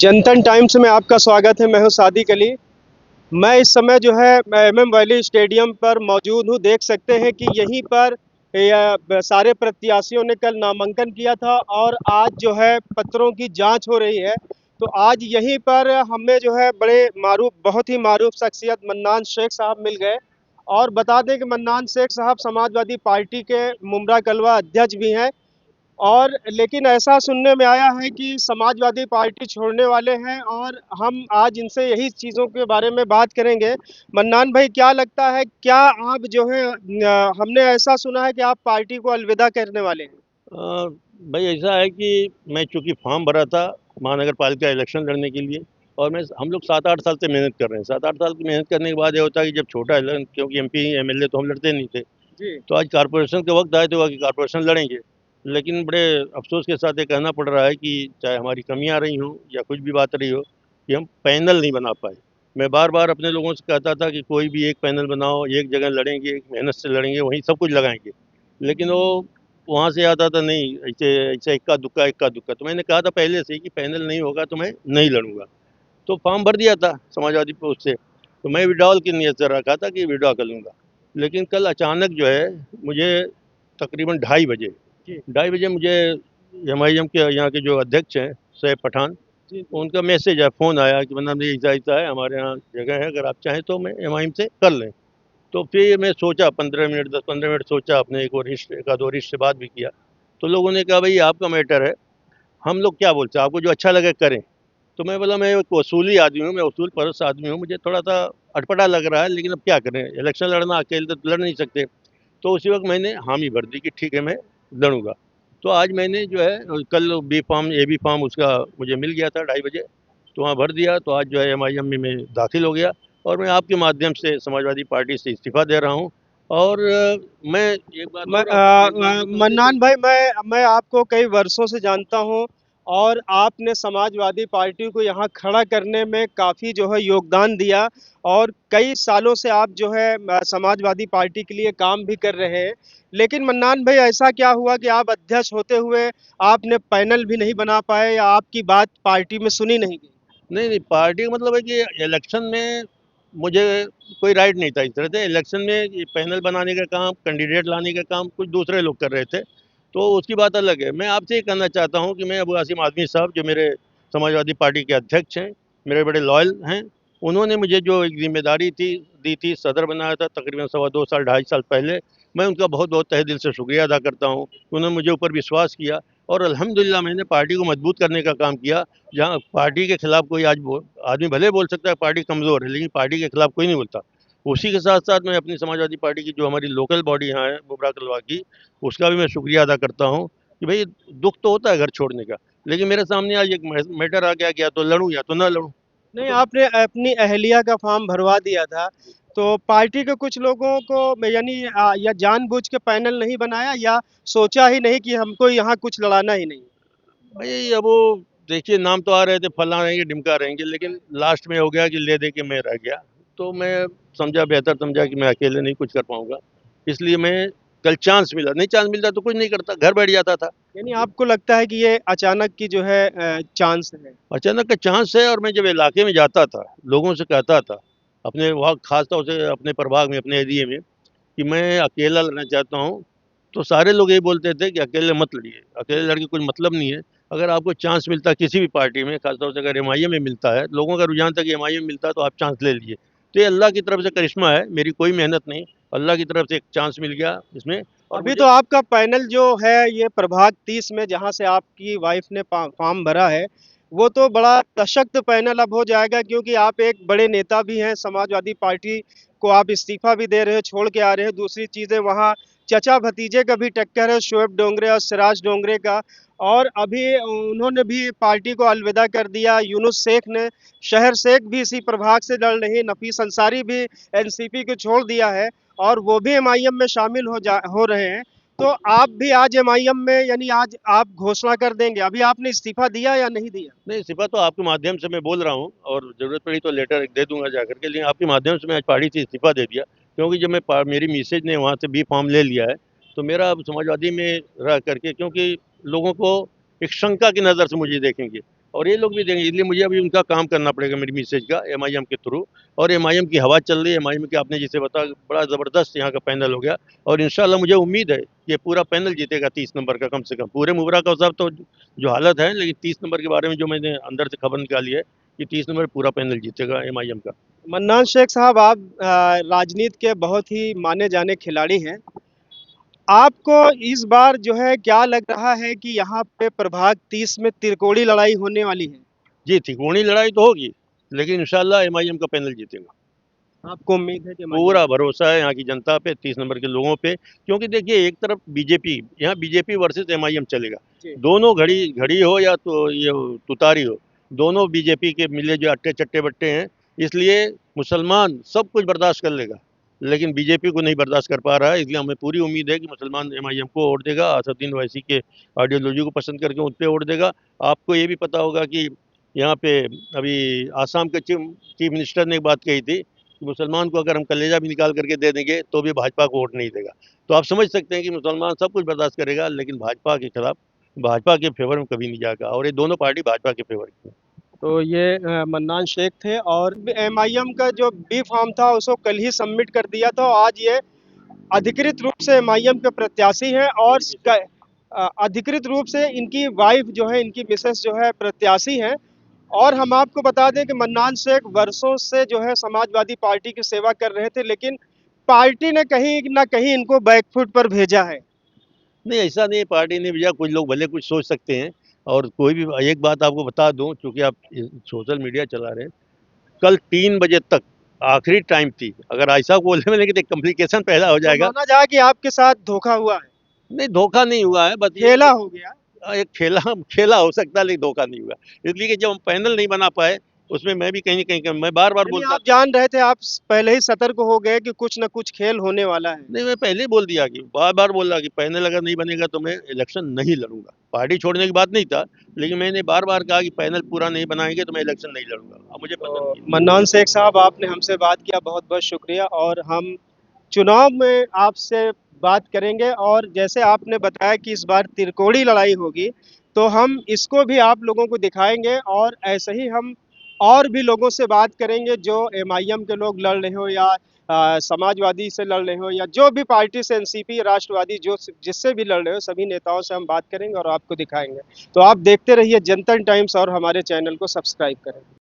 जनतन times में आपका स्वागत है। मैं हूं सादिक अली। मैं इस समय जो है एमएम वैली स्टेडियम पर मौजूद हूं। देख सकते हैं कि यहीं पर सारे प्रत्याशियों ने कल नामांकन किया था और आज जो है पत्रों की जांच हो रही है। तो आज यहीं पर हमें जो है बहुत ही मारूफ शख्सियत मन्नान शेख साहब मिल गए। और बता दें कि मन्नान शेख साहब समाजवादी पार्टी के मुमरा कलवा अध्यक्ष भी हैं। और लेकिन ऐसा सुनने में आया है कि समाजवादी पार्टी छोड़ने वाले हैं और हम आज इनसे यही चीज़ों के बारे में बात करेंगे। मन्नान भाई, क्या लगता है, क्या आप जो है हमने ऐसा सुना है कि आप पार्टी को अलविदा करने वाले हैं? अ, भाई ऐसा है कि मैं चूँकि फॉर्म भरा था महानगर पालिका इलेक्शन लड़ने के लिए और हम लोग 7-8 साल से मेहनत कर रहे हैं। 7-8 साल की मेहनत करने के बाद ये होता है कि जब छोटा इलेक्शन, क्योंकि एमपी एमएलए तो हम लड़ते नहीं थे, जी। तो आज कॉर्पोरेशन के वक्त आए तो कि कॉर्पोरेशन लड़ेंगे। लेकिन बड़े अफसोस के साथ ये कहना पड़ रहा है कि चाहे हमारी कमियां रही हों या कुछ भी बात रही हो, कि हम पैनल नहीं बना पाए। मैं बार बार अपने लोगों से कहता था कि कोई भी एक पैनल बनाओ, एक जगह लड़ेंगे, मेहनत से लड़ेंगे, वहीं सब कुछ लगाएंगे। लेकिन वो वहाँ से आता था, नहीं ऐसे ऐसे इक्का दुक्का इक्का दुक्का। तो मैंने कहा था पहले से ही कि पैनल नहीं होगा तो मैं नहीं लड़ूंगा। तो फॉर्म भर दिया था समाजवादी पोस्ट से, तो मैं विड्रॉल की नीयत से रखा था कि विड्रॉ कर लूँगा। लेकिन कल अचानक जो है मुझे तकरीबन 2:30 बजे जी। 2:30 बजे मुझे एमआईएम के यहाँ के जो अध्यक्ष हैं सैफ पठान, जी। उनका मैसेज आया, फ़ोन आया कि मतलब ये ऐसा ऐसा है, हमारे यहाँ जगह है, अगर आप चाहें तो मैं एमआईएम से कर लें। तो फिर मैं सोचा 15 मिनट, 10-15 मिनट सोचा, अपने एक आध वरिष्ठ से बात भी किया। तो लोगों ने कहा भाई आपका मैटर है, हम लोग क्या बोलते हैं, आपको जो अच्छा लगे करें। तो मैं बोला मैं एक वसूली आदमी हूँ, मैं वसूल परस्त आदमी हूँ, मुझे थोड़ा सा अटपटा लग रहा है, लेकिन अब क्या करें, इलेक्शन लड़ना अकेले तो लड़ नहीं सकते। तो उसी वक्त मैंने हामी भर दी कि ठीक है मैं लड़ूंगा। तो आज मैंने जो है कल B form A B form उसका मुझे मिल गया था 2:30 बजे, तो वहाँ भर दिया। तो आज जो है एमआईएम में मैं दाखिल हो गया और मैं आपके माध्यम से समाजवादी पार्टी से इस्तीफा दे रहा हूँ। और मैं एक बात और आपको एक बात बताऊँ कि मन्नान भाई, मैं आपको कई वर्षों से जानता हूं और आपने समाजवादी पार्टी को यहाँ खड़ा करने में काफ़ी जो है योगदान दिया और कई सालों से आप जो है समाजवादी पार्टी के लिए काम भी कर रहे हैं। लेकिन मन्नान भाई, ऐसा क्या हुआ कि आप अध्यक्ष होते हुए आपने पैनल भी नहीं बना पाए या आपकी बात पार्टी में सुनी नहीं गई? नहीं नहीं, पार्टी का मतलब है कि इलेक्शन में मुझे कोई राइट नहीं था। इस तरह से इलेक्शन में ये पैनल बनाने का काम, कैंडिडेट लाने का काम कुछ दूसरे लोग कर रहे थे, तो उसकी बात अलग है। मैं आपसे ये कहना चाहता हूँ कि मैं अबू आसिम आज़मी साहब, जो मेरे समाजवादी पार्टी के अध्यक्ष हैं, मेरे बड़े लॉयल हैं, उन्होंने मुझे जो एक जिम्मेदारी दी थी, सदर बनाया था तकरीबन 2.25 साल 2.5 साल पहले। मैं उनका बहुत बहुत तहे दिल से शुक्रिया अदा करता हूँ। उन्होंने मुझे ऊपर विश्वास किया और अल्हम्दुलिल्लाह मैंने पार्टी को मजबूत करने का काम किया। जहाँ पार्टी के खिलाफ कोई आदमी भले बोल सकता है पार्टी कमज़ोर है, लेकिन पार्टी के खिलाफ कोई नहीं बोलता। उसी के साथ-साथ मैं अपनी समाजवादी पार्टी की जो हमारी लोकल बॉडी यहाँ है बुबरा कलवा की, उसका भी मैं शुक्रिया अदा करता हूँ कि भई दुःख तो होता है घर छोड़ने का, लेकिन मेरे सामने आज एक मैटर आ गया कि या तो लड़ूँ या तो ना लड़ूँ। नहीं, तो आपने अपनी अहलिया का फॉर्म भरवा दिया था, तो पार्टी के कुछ लोगों को यानी या जानबूझ के पैनल नहीं बनाया या सोचा ही नहीं कि हमको यहाँ कुछ लड़ाना ही नहीं? भई अब वो देखिए, नाम तो आ रहे थे, फलाँ रहेंगे, ढिमका रहेंगे, लेकिन लास्ट में हो गया कि ले दे के मैं रह गया। तो मैं बेहतर समझा कि मैं अकेले नहीं कुछ कर पाऊँगा। इसलिए मैं कल चांस मिला, नहीं चांस मिलता तो कुछ नहीं करता, घर बैठ जाता था। यानी आपको लगता है कि ये अचानक की जो है चांस है? अचानक का चांस है। और मैं जब इलाके में जाता था, लोगों से कहता था, अपने वहाँ ख़ास तौर से अपने प्रभाग में, अपने एरिये में, कि मैं अकेला लड़ना चाहता हूँ, तो सारे लोग यही बोलते थे कि अकेले मत लड़िए, अकेले लड़ के कोई मतलब नहीं है। अगर आपको चांस मिलता है किसी भी पार्टी में, ख़ास तौर से अगर एमआईएम में मिलता है, लोगों का रुझान था कि एमआईएम में मिलता है तो आप चांस ले लीजिए। तो ये अल्लाह की तरफ से करिश्मा है, मेरी कोई मेहनत नहीं, अल्लाह की तरफ से एक चांस मिल गया इसमें। और अभी तो मुझे आपका पैनल जो है ये प्रभाग 30 में जहाँ से आपकी वाइफ ने फॉर्म भरा है, वो तो बड़ा सशक्त पैनल अब हो जाएगा क्योंकि आप एक बड़े नेता भी हैं। समाजवादी पार्टी को आप इस्तीफा भी दे रहे हो, छोड़ के आ रहे हो। दूसरी चीज़ें वहाँ चचा भतीजे का भी टक्कर है, शोएब डोंगरे और सिराज डोंगरे का। और अभी उन्होंने भी पार्टी को अलविदा कर दिया। यूनुस शेख ने, शहर शेख भी इसी प्रभाग से लड़ रही, नफीस अंसारी भी एनसीपी को छोड़ दिया है और वो भी एमआईएम में शामिल हो रहे हैं। तो आप भी आज एमआईएम में, यानी आज आप घोषणा कर देंगे? अभी आपने इस्तीफा दिया या नहीं दिया? नहीं, सिपा तो आपके माध्यम से मैं बोल रहा हूँ और ज़रूरत पड़ी तो लेटर दे दूँगा जाकर के, लेकिन आपके माध्यम से मैं आज पार्टी से इस्तीफ़ा दे दिया। क्योंकि जब मेरी मिसेज ने वहाँ से बी फॉर्म ले लिया है, तो मेरा अब समाजवादी में रह करके, क्योंकि लोगों को एक शंका की नज़र से मुझे देखेंगे। और ये लोग भी देंगे, इसलिए मुझे अभी उनका काम करना पड़ेगा मेरी मैसेज का एमआईएम के थ्रू। और एमआईएम की हवा चल रही है, एमआईएम की आपने जिसे बताया बड़ा ज़बरदस्त यहाँ का पैनल हो गया। और इंशाल्लाह मुझे उम्मीद है कि पूरा पैनल जीतेगा 30 नंबर का कम से कम। पूरे मुबरा का साहब तो जो हालत है, लेकिन 30 नंबर के बारे में जो मैंने अंदर से खबर निकाली है कि 30 नंबर पूरा पैनल जीतेगा एमआईएम का। मन्नान शेख साहब, आप राजनीति के बहुत ही माने जाने खिलाड़ी हैं। आपको इस बार जो है क्या लग रहा है कि यहाँ पे प्रभाग 30 में त्रिकोणीय लड़ाई होने वाली है? जी, त्रिकोणीय लड़ाई तो होगी, लेकिन इंशाल्लाह एमआईएम का पैनल जीतेगा। आपको उम्मीद है कि पूरा भरोसा है यहाँ की जनता पे, 30 नंबर के लोगों पे। क्योंकि देखिए, एक तरफ बीजेपी, यहाँ बीजेपी वर्सेस एमआईएम चलेगा। जी। दोनों घड़ी घड़ी हो या तो ये तुतारी हो, दोनों बीजेपी के मिले जो अट्टे चट्टे बट्टे हैं। इसलिए मुसलमान सब कुछ बर्दाश्त कर लेगा, लेकिन बीजेपी को नहीं बर्दाश्त कर पा रहा है। इसलिए हमें पूरी उम्मीद है कि मुसलमान एमआईएम को वोट देगा, असदुद्दीन ओवैसी के आइडियोलॉजी को पसंद करके उन पे वोट देगा। आपको ये भी पता होगा कि यहाँ पे अभी आसाम के चीफ मिनिस्टर ने एक बात कही थी कि मुसलमान को अगर हम कलेजा भी निकाल करके दे देंगे तो भी भाजपा को वोट नहीं देगा। तो आप समझ सकते हैं कि मुसलमान सब कुछ बर्दाश्त करेगा, लेकिन भाजपा के खिलाफ, भाजपा के फेवर में कभी नहीं जाएगा। और ये दोनों पार्टी भाजपा के फेवर की है। तो ये मन्नान शेख थे, और एमआईएम का जो बी फॉर्म था उसको कल ही सबमिट कर दिया था। आज ये अधिकृत रूप से एमआईएम के प्रत्याशी हैं, और अधिकृत रूप से इनकी वाइफ जो है, इनकी मिसेस जो है प्रत्याशी हैं। और हम आपको बता दें कि मन्नान शेख वर्षों से जो है समाजवादी पार्टी की सेवा कर रहे थे, लेकिन पार्टी ने कहीं ना कहीं इनको बैकफुट पर भेजा है। नहीं, ऐसा नहीं है, पार्टी ने भेजा। कुछ लोग भले कुछ सोच सकते हैं। और कोई भी एक बात आपको बता दूं, चूंकि आप सोशल मीडिया चला रहे हैं, कल 3 बजे तक आखिरी टाइम थी। अगर ऐसा बोलने में लेकिन एक कम्प्लिकेशन पैदा हो तो जाएगा। माना जाए कि आपके साथ धोखा हुआ है, नहीं, धोखा नहीं हुआ है, बस ये खेला हो गया। एक खेला खेला हो सकता है, लेकिन धोखा नहीं हुआ। इसलिए कि जब हम पैनल नहीं बना पाए, उसमें मैं भी कहीं न कहीं मैं बार-बार यानी बोलता। आप जान रहे थे, आप पहले ही सतर्क हो गए कि कुछ न कुछ खेल होने वाला है। नहीं, मैं पहले ही बोल दिया कि बार-बार बोला कि पैनल अगर नहीं बनेगा तो मैं इलेक्शन नहीं लड़ूँगा। पार्टी छोड़ने की बात नहीं था, लेकिन मैंने बार-बार कहा कि पैनल पूरा नहीं बनाएँगे तो मैं इलेक्शन नहीं लड़ूँगा। अब मुझे पसंद तो नहीं है। मन्नान शेख साहब, आपने हमसे बात किया, बहुत बहुत शुक्रिया। और हम चुनाव में आपसे बात करेंगे, और जैसे आपने बताया कि इस बार त्रिकोणीय लड़ाई होगी, तो हम इसको भी आप लोगों को दिखाएंगे। और ऐसे ही हम और भी लोगों से बात करेंगे जो एमआईएम के लोग लड़ रहे हो, या समाजवादी से लड़ रहे हो, या जो भी पार्टी से, एनसीपी, राष्ट्रवादी, जो जिससे भी लड़ रहे हो, सभी नेताओं से हम बात करेंगे और आपको दिखाएंगे। तो आप देखते रहिए जनतन टाइम्स, और हमारे चैनल को सब्सक्राइब करें।